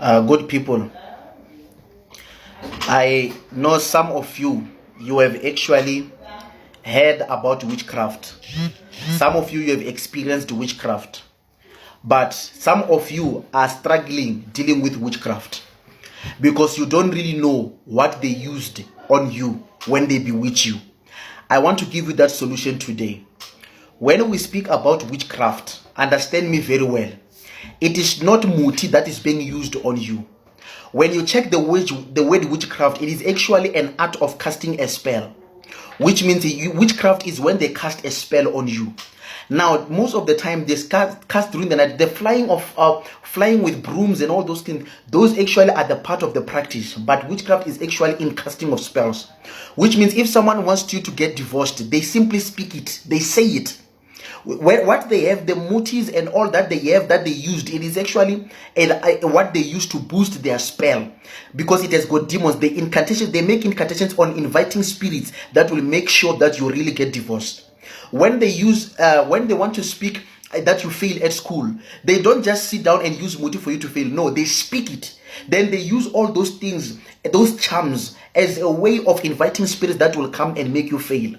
Good people, I know some of you have actually heard about witchcraft. Some of you have experienced witchcraft, but some of you are struggling dealing with witchcraft because you don't really know what they used on you when they bewitch you. I want to give you that solution today. When we speak about witchcraft, understand me very well. It is not muti that is being used on you. When you check the word witchcraft, it is actually an art of casting a spell, which means witchcraft is when they cast a spell on you. Now, most of the time, they cast during the night. The flying with brooms and all those things, those actually are the part of the practice. But witchcraft is actually in casting of spells, which means if someone wants you to get divorced, they simply speak it, they say it. What they have, the motives and all that they have that they used, it is actually what they used to boost their spell, because it has got demons. They make incantations on inviting spirits that will make sure that you really get divorced. When they want to speak that you fail at school, they don't just sit down and use muti for you to fail. No, they speak it. Then they use all those things, those charms, as a way of inviting spirits that will come and make you fail.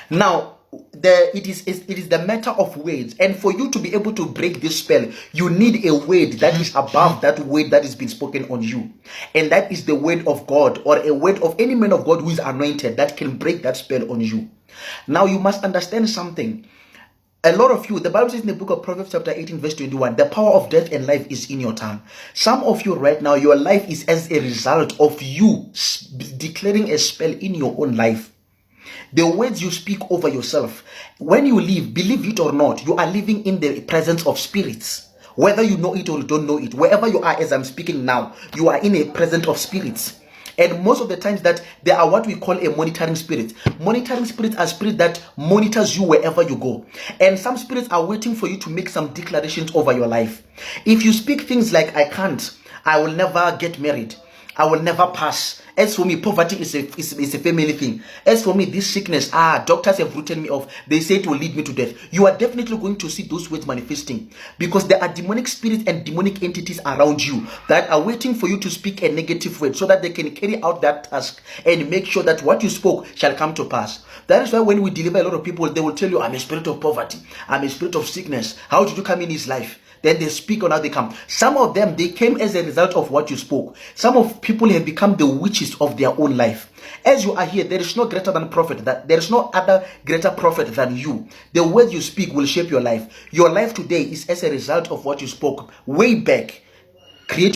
Now, it is the matter of words, and for you to be able to break this spell, you need a word that is above that word that has been spoken on you, and that is the word of God, or a word of any man of God who is anointed, that can break that spell on you. Now you must understand something. A lot of you, the Bible says in the book of Proverbs chapter 18 verse 21, the power of death and life is in your tongue. Some of you right now, your life is as a result of you declaring a spell in your own life. The words you speak over yourself, when you live, believe it or not, you are living in the presence of spirits. Whether you know it or you don't know it, wherever you are as I'm speaking now, you are in a presence of spirits. And most of the times that there are what we call a monitoring spirit. Monitoring spirits are spirits that monitors you wherever you go. And some spirits are waiting for you to make some declarations over your life. If you speak things like, I can't, I will never get married, I will never pass. As for me, poverty is a family thing. As for me, this sickness, doctors have written me off. They say it will lead me to death. You are definitely going to see those words manifesting, because there are demonic spirits and demonic entities around you that are waiting for you to speak a negative word so that they can carry out that task and make sure that what you spoke shall come to pass. That is why when we deliver a lot of people, they will tell you, I'm a spirit of poverty, I'm a spirit of sickness. How did you come in his life? Then they speak on how they come. Some of them, they came as a result of what you spoke. Some of people have become the witches of their own life. As you are here, there is no greater than prophet. There is no other greater prophet than you. The words you speak will shape your life. Your life today is as a result of what you spoke way back. Create